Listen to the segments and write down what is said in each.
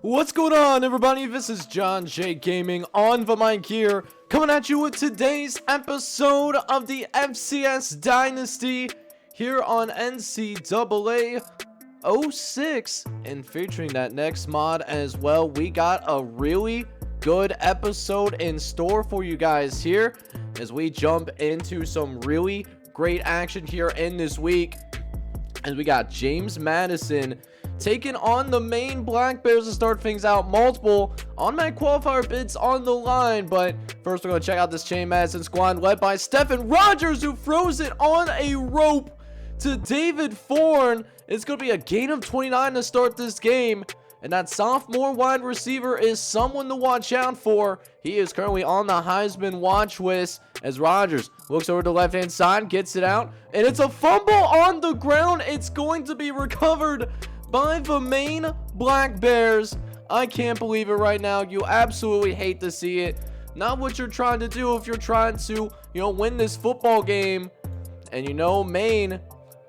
What's going on, everybody? This is John J Gaming on the mic here, coming at you with today's episode of the FCS Dynasty here on NCAA 06, and featuring that next mod as well. We got a really good episode in store for you guys here as we jump into some really great action here in this week. And we got James Madison taking on the Maine Black Bears to start things out. Multiple automatic qualifier bids on the line, but first we're going to check out this James Madison squad led by Stephen Rogers, who throws it on a rope to David Thorne. It's going to be a gain of 29 to start this game, and that sophomore wide receiver is someone to watch out for. He is currently on the Heisman watch list as Rogers looks over to the left-hand side, gets it out, and it's a fumble on the ground. It's going to be recovered by the Maine Black Bears. I can't believe it right now. You absolutely hate to see it. Not what you're trying to do if you're trying to, win this football game. And Maine,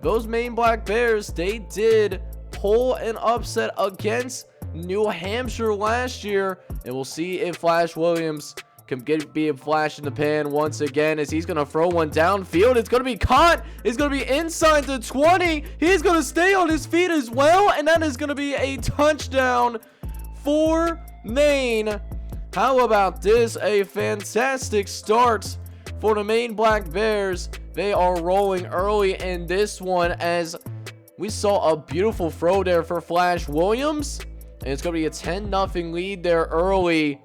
those Maine Black Bears, they did pull an upset against New Hampshire last year. And we'll see if Flash Williams can be a flash in the pan once again as he's going to throw one downfield. It's going to be caught. It's going to be inside the 20. He's going to stay on his feet as well, and that is going to be a touchdown for Maine. How about this? A fantastic start for the Maine Black Bears. They are rolling early in this one as we saw a beautiful throw there for Flash Williams, and it's going to be a 10-0 lead there early.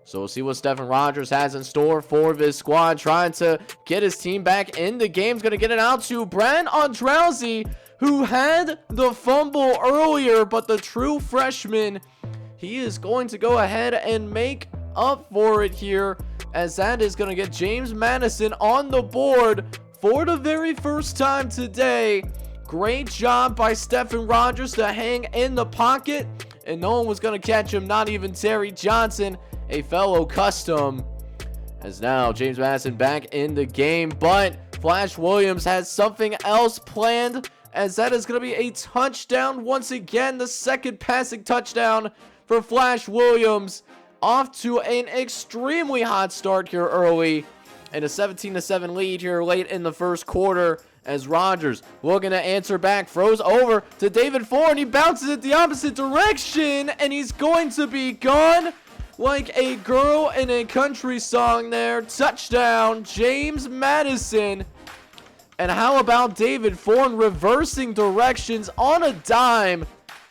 So we'll see what Stephen Rogers has in store for this squad, trying to get his team back in the game. He's going to get it out to Brent Andrauzi, who had the fumble earlier, but the true freshman, he is going to go ahead and make up for it here, as that is going to get James Madison on the board for the very first time today. Great job by Stephen Rogers to hang in the pocket, and no one was going to catch him, not even Terry Johnson, a fellow custom. As now James Madison back in the game, but Flash Williams has something else planned, as that is going to be a touchdown once again. The second passing touchdown for Flash Williams, off to an extremely hot start here early, and a 17-7 lead here late in the first quarter. As Rogers looking to answer back, throws over to David Thorne. He bounces it the opposite direction, and he's going to be gone like a girl in a country song there. Touchdown, James Madison. And how about David Thorne reversing directions on a dime?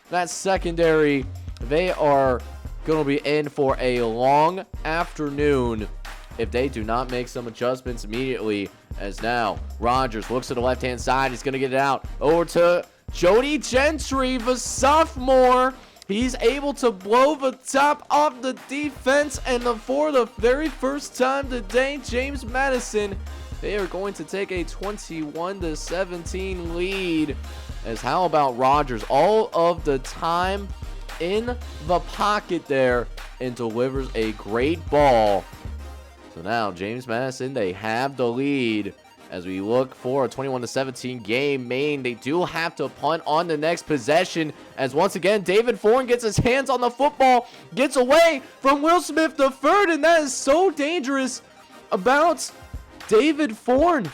That secondary, they are going to be in for a long afternoon if they do not make some adjustments immediately. As now Rogers looks to the left-hand side. He's going to get it out over to Jody Gentry, the sophomore. He's able to blow the top off the defense, and for the very first time today, James Madison, they are going to take a 21-17 lead. As how about Rogers all of the time in the pocket there and delivers a great ball. So now James Madison, they have the lead. As we look for a 21-17 game, Maine, they do have to punt on the next possession, as once again David Thorne gets his hands on the football, gets away from Will Smith the third, and that is so dangerous about David Thorne.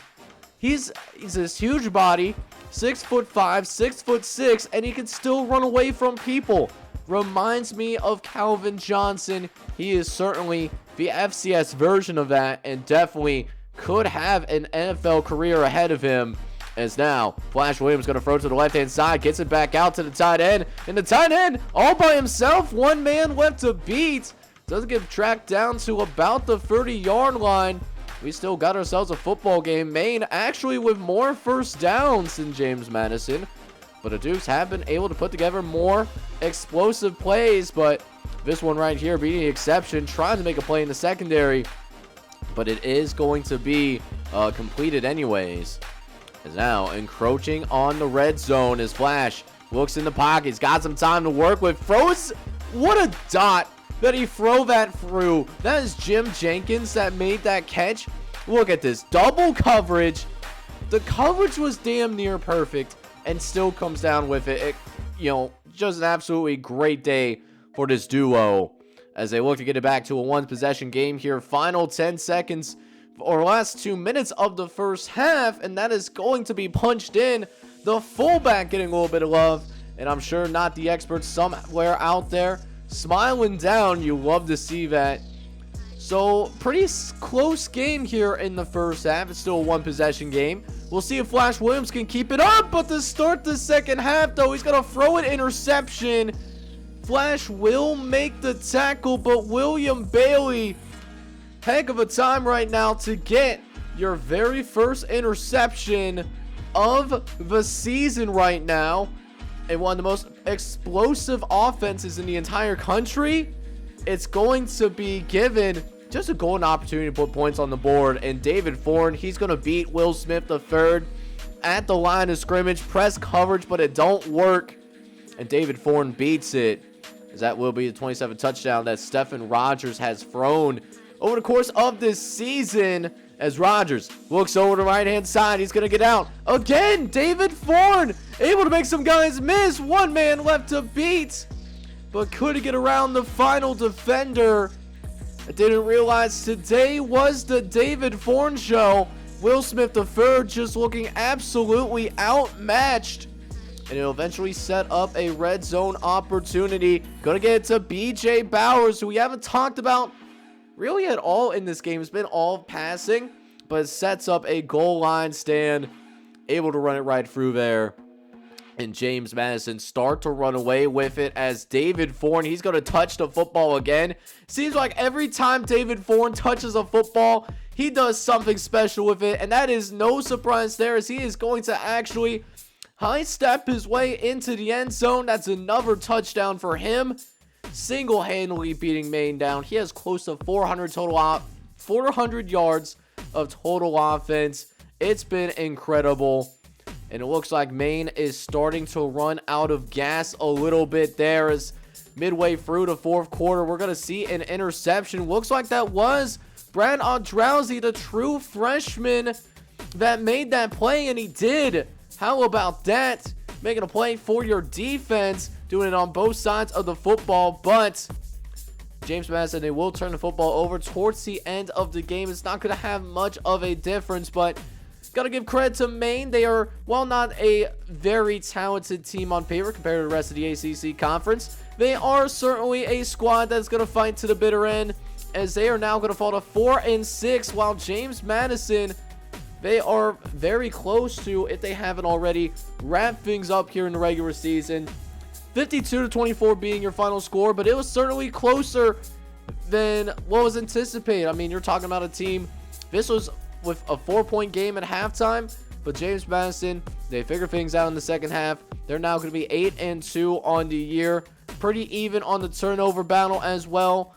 He's this huge body, 6'5", 6'6", and he can still run away from people. Reminds me of Calvin Johnson. He is certainly the FCS version of that, and definitely could have an NFL career ahead of him. As now Flash Williams going to throw to the left hand side, gets it back out to the tight end, and the tight end all by himself, one man left to beat, doesn't get tracked down to about the 30-yard line. We still got ourselves a football game. Maine actually with more first downs than James Madison, but the Dukes have been able to put together more explosive plays. But this one right here being the exception, trying to make a play in the secondary, but it is going to be completed anyways. As now encroaching on the red zone as Flash looks in the pocket. He's got some time to work with. Throws. What a dot that he throw that through. That is Jim Jenkins that made that catch. Look at this double coverage. The coverage was damn near perfect and still comes down with it. Just an absolutely great day for this duo as they look to get it back to a one-possession game here. Final 10 seconds or last 2 minutes of the first half, and that is going to be punched in. The fullback getting a little bit of love, and I'm sure not the experts somewhere out there smiling down. You love to see that. So pretty close game here in the first half. It's still a one-possession game. We'll see if Flash Williams can keep it up, but to start the second half, though, he's going to throw an interception. Flash will make the tackle, but William Bailey, heck of a time right now to get your very first interception of the season right now. And one of the most explosive offenses in the entire country. It's going to be given just a golden opportunity to put points on the board. And David Foreign, he's going to beat Will Smith III at the line of scrimmage. Press coverage, but it don't work. And David Foreign beats it, as that will be the 27th touchdown that Stephen Rogers has thrown over the course of this season. As Rogers looks over to the right-hand side, he's going to get out. Again, David Foreign able to make some guys miss. One man left to beat, but couldn't get around the final defender. I didn't realize today was the David Foreign show. Will Smith III just looking absolutely outmatched. And it'll eventually set up a red zone opportunity. Gonna get it to BJ Bowers, who we haven't talked about really at all in this game. It's been all passing, but it sets up a goal line stand. Able to run it right through there. And James Madison start to run away with it as David Foreign, he's going to touch the football again. Seems like every time David Foreign touches a football, he does something special with it. And that is no surprise there, as he is going to actually high step his way into the end zone. That's another touchdown for him. Single-handedly beating Maine down. He has close to 400 yards of total offense. It's been incredible. And it looks like Maine is starting to run out of gas a little bit there, as midway through the fourth quarter, we're going to see an interception. Looks like that was Brad Odrauzi, the true freshman, that made that play, and he did. How about that? Making a play for your defense, doing it on both sides of the football. But James Madison, they will turn the football over towards the end of the game. It's not going to have much of a difference, but gotta give credit to Maine. They are, while not a very talented team on paper compared to the rest of the ACC conference, they are certainly a squad that's gonna fight to the bitter end, as they are now gonna fall to 4-6, while James Madison, they are very close to, if they haven't already, wrap things up here in the regular season. 52-24 being your final score, but it was certainly closer than what was anticipated. I mean, you're talking about a team, this was with a 4-point game at halftime, but James Madison, they figure things out in the second half. They're now going to be 8-2 on the year, pretty even on the turnover battle as well.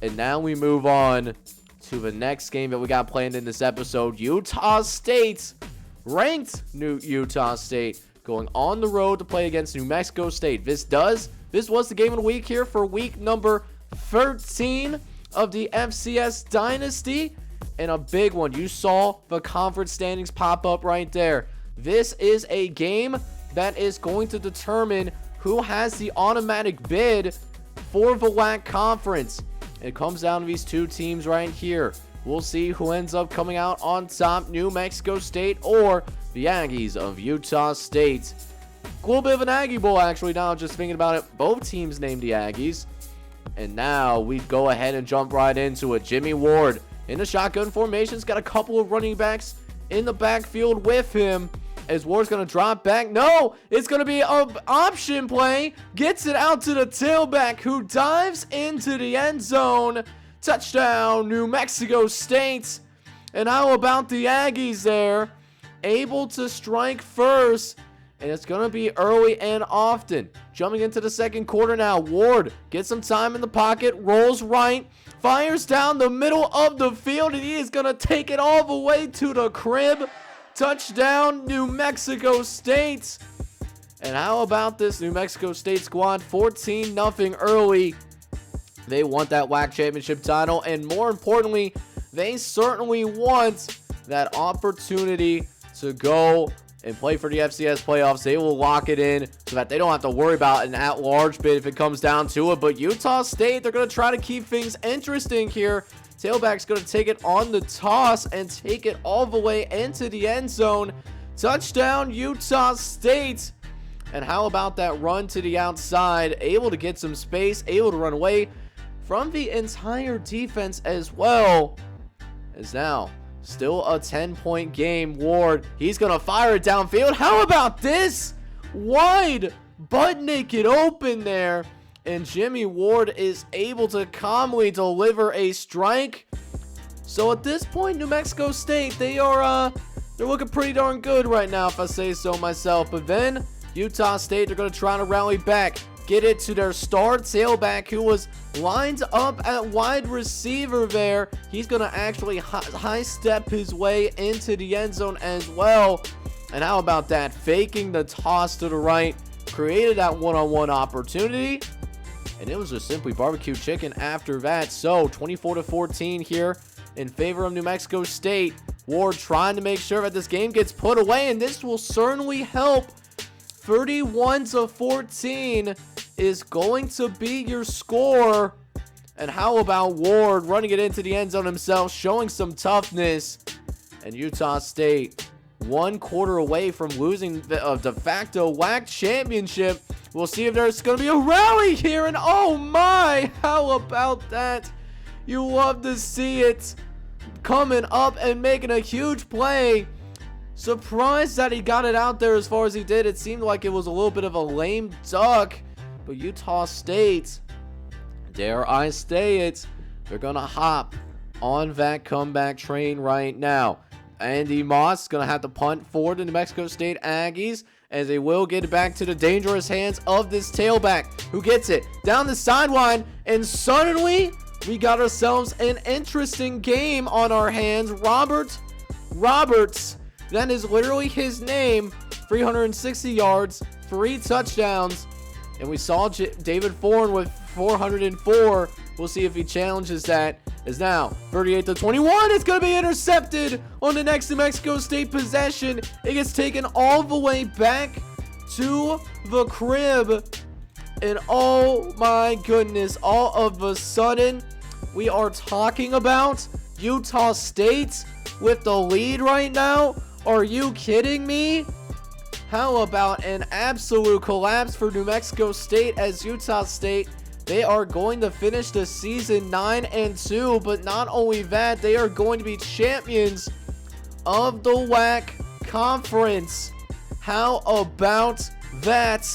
And now we move on to the next game that we got planned in this episode. Utah State, ranked New Utah State, going on the road to play against New Mexico State. This was the game of the week here for week number 13 of the FCS Dynasty. And a big one. You saw the conference standings pop up right there. This is a game that is going to determine who has the automatic bid for the WAC conference. It comes down to these two teams right here. We'll see who ends up coming out on top, New Mexico State or the Aggies of Utah State. A little bit of an Aggie Bowl, actually, now just thinking about it. Both teams named the Aggies. And now we go ahead and jump right into it. Jimmy Ward in the shotgun formation. He's got a couple of running backs in the backfield with him, as Ward's going to drop back. No, it's going to be an option play. Gets it out to the tailback, who dives into the end zone. Touchdown, New Mexico State. And how about the Aggies there? Able to strike first. And it's going to be early and often. Jumping into the second quarter now. Ward gets some time in the pocket. Rolls right. Fires down the middle of the field, and he is going to take it all the way to the crib. Touchdown, New Mexico State. And how about this New Mexico State squad? 14-0 early. They want that WAC championship title, and more importantly, they certainly want that opportunity to go and play for the FCS playoffs. They will lock it in so that they don't have to worry about an at-large bid if it comes down to it. But Utah State, they're going to try to keep things interesting here. Tailback's going to take it on the toss and take it all the way into the end zone. Touchdown, Utah State. And how about that run to the outside? Able to get some space, able to run away from the entire defense as well. As now, still a 10-point game. Ward, he's going to fire it downfield. How about this? Wide, butt naked open there. And Jimmy Ward is able to calmly deliver a strike. So at this point, New Mexico State, they're looking pretty darn good right now, if I say so myself. But then Utah State, they're going to try to rally back, get it to their star tailback who was lined up at wide receiver there. He's going to actually high step his way into the end zone as well. And how about that? Faking the toss to the right, created that one-on-one opportunity. And it was just simply barbecue chicken after that. So 24-14 here in favor of New Mexico State. Ward trying to make sure that this game gets put away, and this will certainly help. 31-14 is going to be your score. And how about Ward running it into the end zone himself, showing some toughness. And Utah State 1 quarter away from losing the de facto WAC championship. We'll see if there's going to be a rally here. And oh my, how about that? You love to see it coming up and making a huge play. Surprised that he got it out there as far as he did. It seemed like it was a little bit of a lame duck. But Utah State, dare I say it, they're going to hop on that comeback train right now. Andy Moss is going to have to punt for the New Mexico State Aggies, as they will get it back to the dangerous hands of this tailback, who gets it down the sideline. And suddenly, we got ourselves an interesting game on our hands. Roberts, that is literally his name. 360 yards, 3 touchdowns. And we saw David Foreign with 404. We'll see if he challenges that. Is now 38-21. It's going to be intercepted on the next New Mexico State possession. It gets taken all the way back to the crib. And oh my goodness, all of a sudden, we are talking about Utah State with the lead right now. Are you kidding me? How about an absolute collapse for New Mexico State, as Utah State, they are going to finish the season 9-2, but not only that, they are going to be champions of the WAC conference. How about that?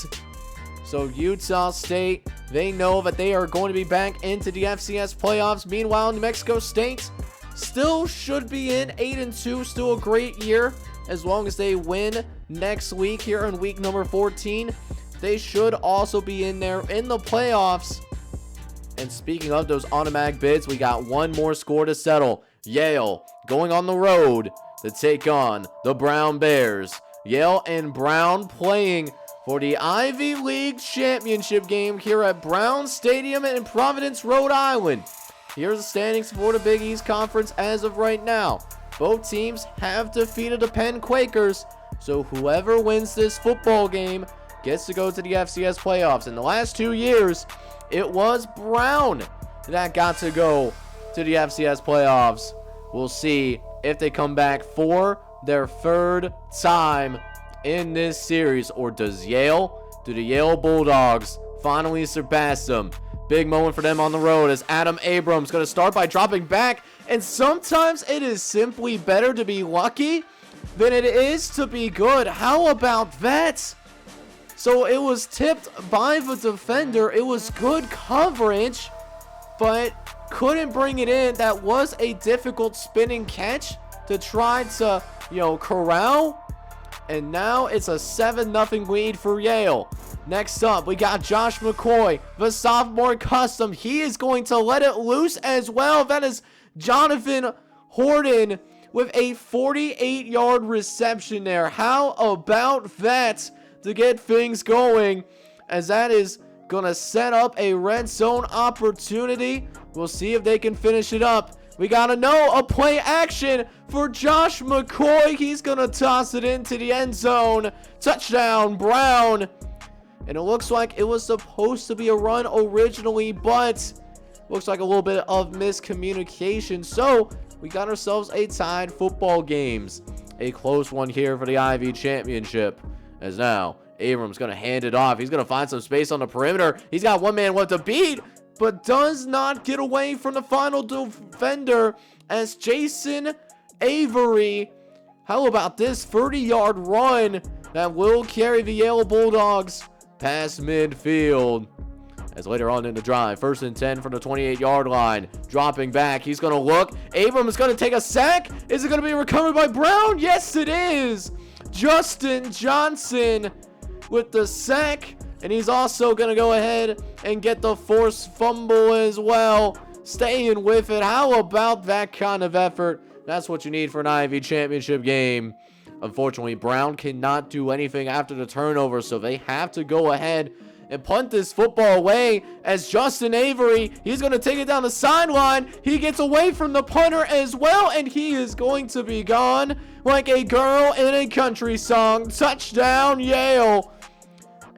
So Utah State, they know that they are going to be back into the FCS playoffs. Meanwhile, New Mexico State still should be in 8-2, still a great year. As long as they win next week here in week number 14, they should also be in there in the playoffs. And speaking of those automatic bids, we got one more score to settle. Yale going on the road to take on the Brown Bears. Yale and Brown playing for the Ivy League championship game here at Brown Stadium in Providence, Rhode Island. Here's the standings for the Big East Conference as of right now. Both teams have defeated the Penn Quakers, so whoever wins this football game gets to go to the FCS playoffs. In the last 2 years, it was Brown that got to go to the FCS playoffs. We'll see if they come back for their 3rd time in this series, or do the Yale Bulldogs finally surpass them? Big moment for them on the road, as Adam Abrams going to start by dropping back. And sometimes it is simply better to be lucky than it is to be good. How about that? So it was tipped by the defender. It was good coverage, but couldn't bring it in. That was a difficult spinning catch to try to, corral. And now it's a 7-0 lead for Yale. Next up, we got Josh McCoy, the sophomore custom. He is going to let it loose as well. That is Jonathan Horton with a 48-yard reception there. How about that to get things going, as that is going to set up a red zone opportunity. We'll see if they can finish it up. We gotta know a play action for Josh McCoy. He's gonna toss it into the end zone. Touchdown, Brown. And it looks like it was supposed to be a run originally, but looks like a little bit of miscommunication. So we got ourselves a tied football games. A close one here for the Ivy Championship. As now, Abrams going to hand it off. He's going to find some space on the perimeter. He's got one man left to beat, but does not get away from the final defender as Jason Avery. How about this 30-yard run that will carry the Yale Bulldogs past midfield? As later on in the drive, 1st and 10 from the 28-yard line. Dropping back, he's going to look. Abrams is going to take a sack. Is it going to be recovered by Brown? Yes, it is. Justin Johnson with the sack. And he's also going to go ahead and get the forced fumble as well. Staying with it. How about that kind of effort? That's what you need for an Ivy Championship game. Unfortunately, Brown cannot do anything after the turnover, so they have to go ahead and punt this football away as Justin Avery, he's going to take it down the sideline. He gets away from the punter as well, and he is going to be gone like a girl in a country song. Touchdown, Yale.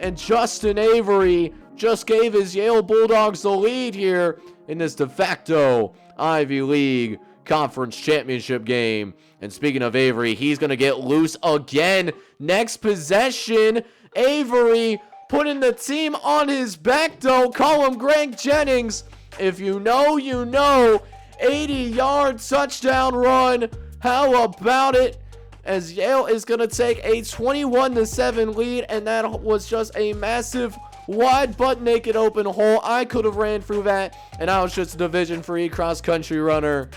And Justin Avery just gave his Yale Bulldogs the lead here in this de facto Ivy League Conference Championship game. And speaking of Avery, he's going to get loose again. Next possession, Avery putting the team on his back, though. Call him Greg Jennings. If you know, you know. 80-yard touchdown run. How about it? As Yale is going to take a 21-7 lead, and that was just a massive, wide, butt naked open hole. I could have ran through that, and I was just a Division III cross-country runner.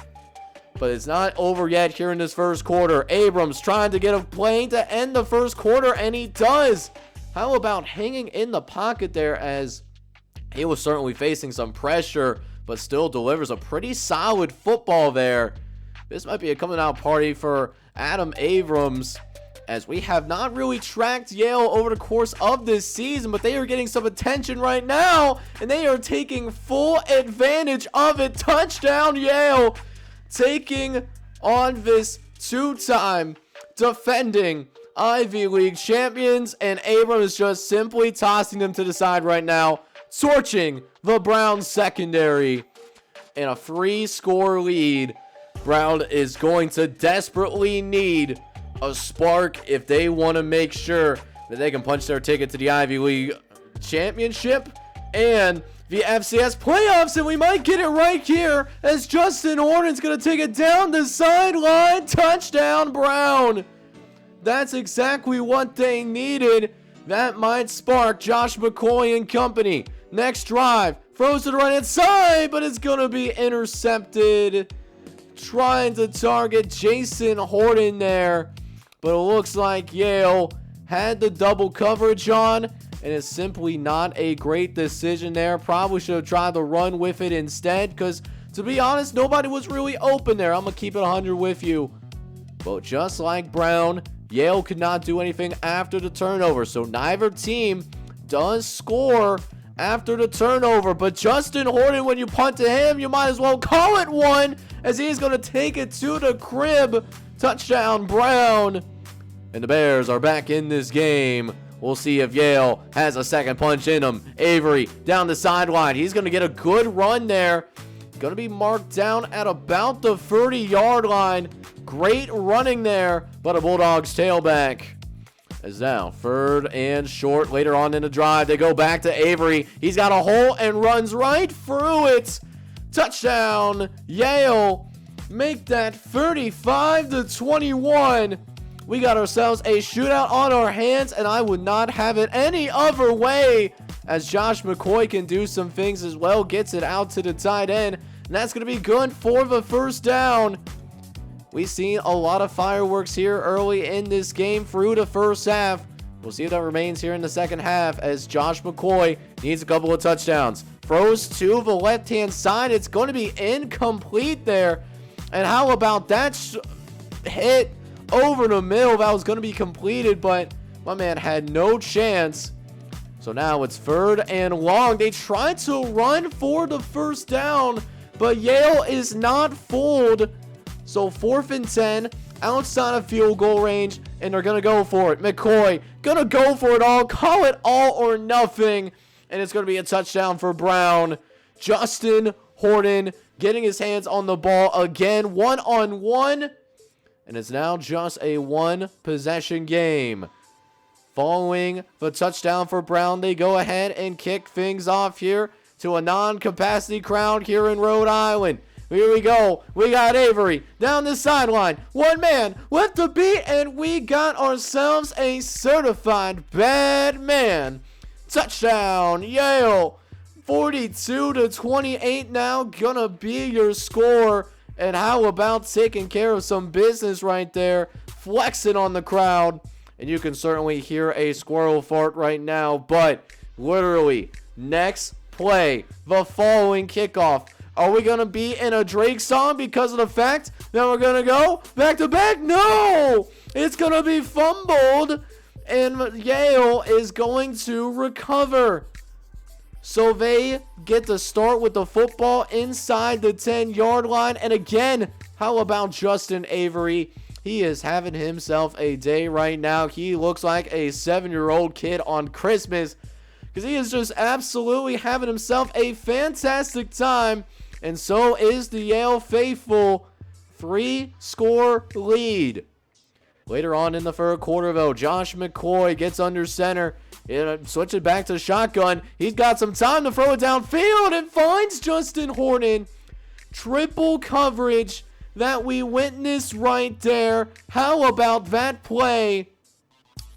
But it's not over yet here in this first quarter. Abrams trying to get a play to end the first quarter, and he does. How about hanging in the pocket there, as he was certainly facing some pressure, but still delivers a pretty solid football there. This might be a coming out party for Adam Abrams, as we have not really tracked Yale over the course of this season, but they are getting some attention right now, and they are taking full advantage of it. Touchdown, Yale, taking on this two-time defending Ivy League champions, and Abrams is just simply tossing them to the side right now, torching the Browns secondary in a 3-score lead. Brown is going to desperately need a spark if they want to make sure that they can punch their ticket to the Ivy League championship and the FCS playoffs, and we might get it right here as Justin Horton's going to take it down the sideline. Touchdown, Brown. That's exactly what they needed. That might spark Josh McCoy and company. Next drive, throws to the right-hand side, but it's going to be intercepted. Trying to target Jason Horton there, but it looks like Yale had the double coverage on, and it's simply not a great decision there. Probably should have tried to run with it instead, because to be honest, nobody was really open there. I'm going to keep it 100 with you. But just like Brown, Yale could not do anything after the turnover, so neither team does score after the turnover. But Justin Horton, when you punt to him, you might as well call it one, as he's going to take it to the crib. Touchdown, Brown. And the Bears are back in this game. We'll see if Yale has a second punch in him. Avery down the sideline. He's going to get a good run there. Going to be marked down at about the 30-yard line. Great running there, but a Bulldogs tailback. As now, 3rd and short later on in the drive. They go back to Avery. He's got a hole and runs right through it. Touchdown, Yale. Make that 35-21. We got ourselves a shootout on our hands, and I would not have it any other way, as Josh McCoy can do some things as well. Gets it out to the tight end, and that's going to be good for the first down. We've seen a lot of fireworks here early in this game through the first half. We'll see if that remains here in the second half, as Josh McCoy needs a couple of touchdowns. Throws to the left-hand side. It's going to be incomplete there. And how about that hit over the middle? That was going to be completed, but my man had no chance. So now it's 3rd and long. They tried to run for the first down. but Yale is not fooled. So 4th and 10, outside of field goal range, and they're going to go for it. McCoy going to go for it all, call it all or nothing, and it's going to be a touchdown for Brown. Justin Horton getting his hands on the ball again, one-on-one, and it's now just a one-possession game. Following the touchdown for Brown, they go ahead and kick things off here to a non-capacity crowd here in Rhode Island. Here we go. We got Avery down the sideline. One man with the beat, and we got ourselves a certified bad man. Touchdown, Yale. 42-28 now gonna be your score. And how about taking care of some business right there, flexing on the crowd. And you can certainly hear a squirrel fart right now, but literally next play, the following kickoff. Are we going to be in a Drake song because of the fact that we're going to go back to back? No! It's going to be fumbled, and Yale is going to recover. So they get to start with the football inside the 10-yard line. And again, how about Justin Avery? He is having himself a day right now. He looks like a 7-year-old kid on Christmas because he is just absolutely having himself a fantastic time. And so is the Yale faithful. 3-score lead. Later on in the third quarter, though, Josh McCoy gets under center. Switch it back to shotgun. He's got some time to throw it downfield and finds Justin Horton. Triple coverage that we witnessed right there. How about that play?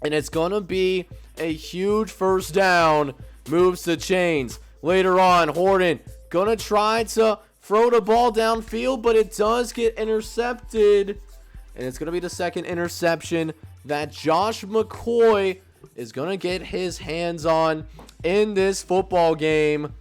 And it's going to be a huge first down. Moves the chains. Later on, Horton going to try to throw the ball downfield, but it does get intercepted. And it's going to be the second interception that Josh McCoy is going to get his hands on in this football game.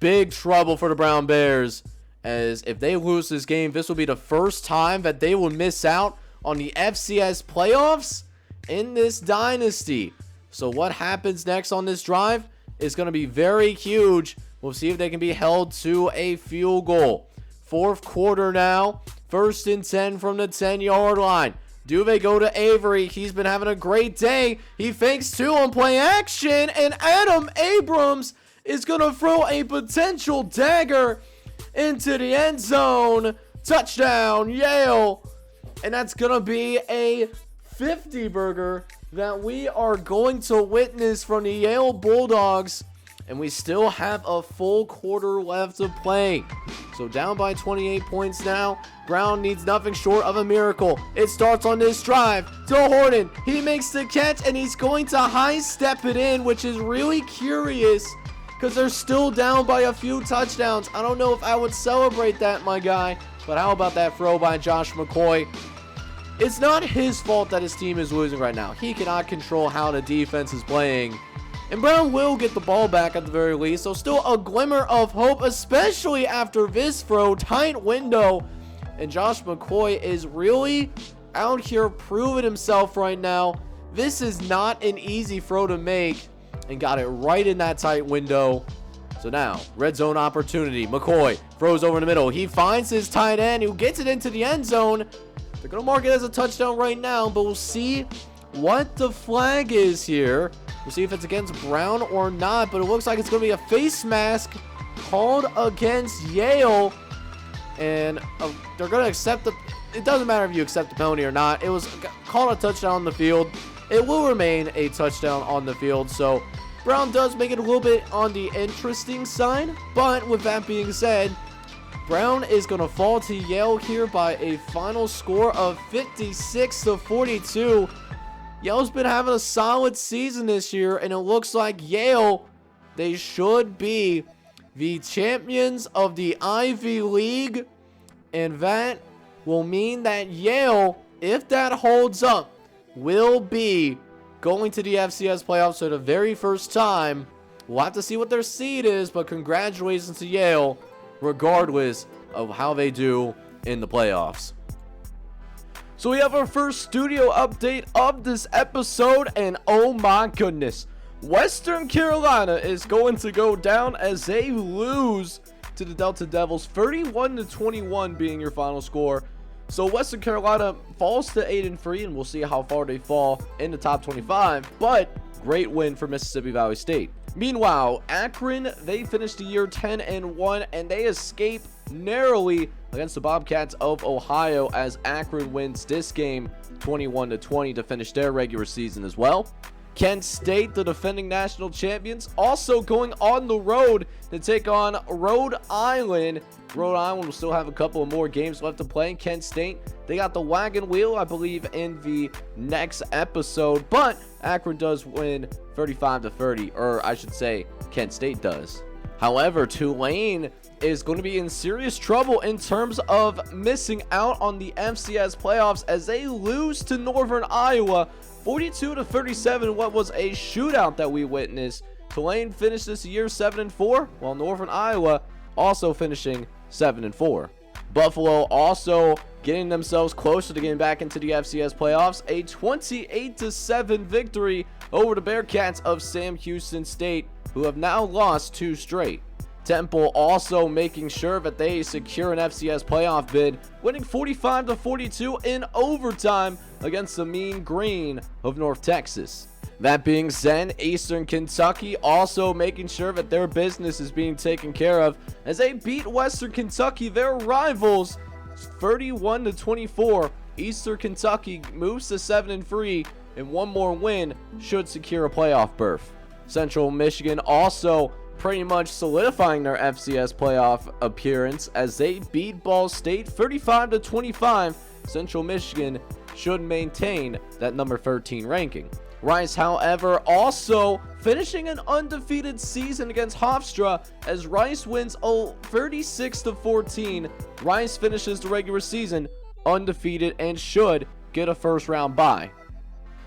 Big trouble for the Brown Bears, as if they lose this game, this will be the first time that they will miss out on the FCS playoffs in this dynasty. So what happens next on this drive is going to be very huge. We'll see if they can be held to a field goal. Fourth quarter now. 1st and 10 from the 10-yard line. Do they go to Avery? He's been having a great day. He fakes 2 on play action, and Adam Abrams is going to throw a potential dagger into the end zone. Touchdown, Yale. And that's going to be a 50-burger that we are going to witness from the Yale Bulldogs. And we still have a full quarter left to play. So down by 28 points now. Brown needs nothing short of a miracle. It starts on this drive to Horton. He makes the catch, and he's going to high step it in, which is really curious because they're still down by a few touchdowns. I don't know if I would celebrate that, my guy. But how about that throw by Josh McCoy? It's not his fault that his team is losing right now. He cannot control how the defense is playing. And Brown will get the ball back at the very least. So still a glimmer of hope, especially after this throw. Tight window. And Josh McCoy is really out here proving himself right now. This is not an easy throw to make. And got it right in that tight window. So now, red zone opportunity. McCoy throws over in the middle. He finds his tight end who gets it into the end zone. They're going to mark it as a touchdown right now. But we'll see what the flag is here. We'll see if it's against Brown or not, but it looks like it's going to be a face mask called against Yale, and they're going to accept the... It doesn't matter if you accept the penalty or not. It was called a touchdown on the field. It will remain a touchdown on the field, so Brown does make it a little bit on the interesting side, but with that being said, Brown is going to fall to Yale here by a final score of 56-42. Yale's been having a solid season this year, and it looks like Yale, they should be the champions of the Ivy League, and that will mean that Yale, if that holds up, will be going to the FCS playoffs for the very first time. We'll have to see what their seed is, but congratulations to Yale, regardless of how they do in the playoffs. So we have our first studio update of this episode, and oh my goodness, Western Carolina is going to go down as they lose to the Delta Devils, 31-21 being your final score. So Western Carolina falls to 8-3, and we'll see how far they fall in the top 25, but great win for Mississippi Valley State. Meanwhile, Akron, they finished the year 10-1, and they escape narrowly against the Bobcats of Ohio as Akron wins this game 21-20 to finish their regular season as well. Kent State, the defending national champions, also going on the road to take on Rhode Island. Rhode Island will still have a couple of more games left to play. Kent State, they got the wagon wheel, I believe, in the next episode, but Akron does win 35-30, or I should say Kent State does. However, Tulane is going to be in serious trouble in terms of missing out on the FCS playoffs as they lose to Northern Iowa 42-37. What was a shootout that we witnessed. Tulane finished this year 7-4, while Northern Iowa also finishing 7-4. Buffalo also getting themselves closer to getting back into the FCS playoffs. A 28-7 victory over the Bearcats of Sam Houston State, who have now lost 2 straight. Temple also making sure that they secure an FCS playoff bid, winning 45-42 in overtime against the Mean Green of North Texas. That being said, Eastern Kentucky also making sure that their business is being taken care of as they beat Western Kentucky, their rivals, 31-24. Eastern Kentucky moves to 7-3, and one more win should secure a playoff berth. Central Michigan also pretty much solidifying their FCS playoff appearance as they beat Ball State 35-25. Central Michigan should maintain that number 13 ranking. Rice, however, also finishing an undefeated season against Hofstra as Rice wins 36-14. Rice finishes the regular season undefeated and should get a first round bye.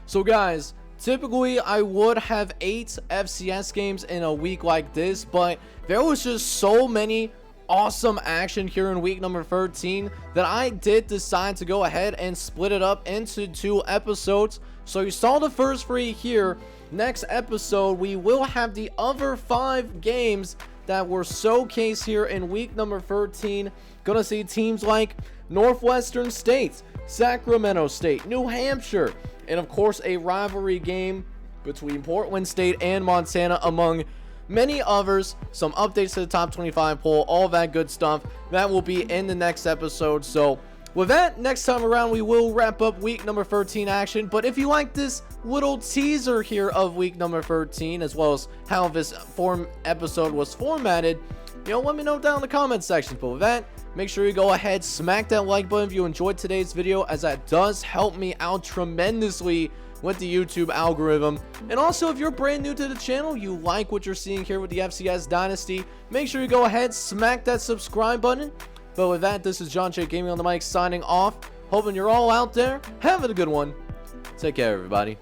So guys, typically I would have 8 FCS games in a week like this, but there was just so many awesome action here in week number 13 that I did decide to go ahead and split it up into 2 episodes. So you saw the first 3 here. Next episode we will have the other 5 games that were showcased here in week number 13. Gonna see teams like Northwestern State, Sacramento State, New Hampshire, and of course a rivalry game between Portland State and Montana, among many others. Some updates to the top 25 poll, all that good stuff. That will be in the next episode. So with that, next time around we will wrap up week number 13 action. But if you like this little teaser here of week number 13, as well as how this episode was formatted, let me know down in the comment section. But with that, make sure you go ahead, smack that like button if you enjoyed today's video, as that does help me out tremendously with the YouTube algorithm. And also, if you're brand new to the channel, you like what you're seeing here with the FCS Dynasty, make sure you go ahead, smack that subscribe button. But with that, this is John J Gaming on the mic signing off. Hoping you're all out there having a good one. Take care, everybody.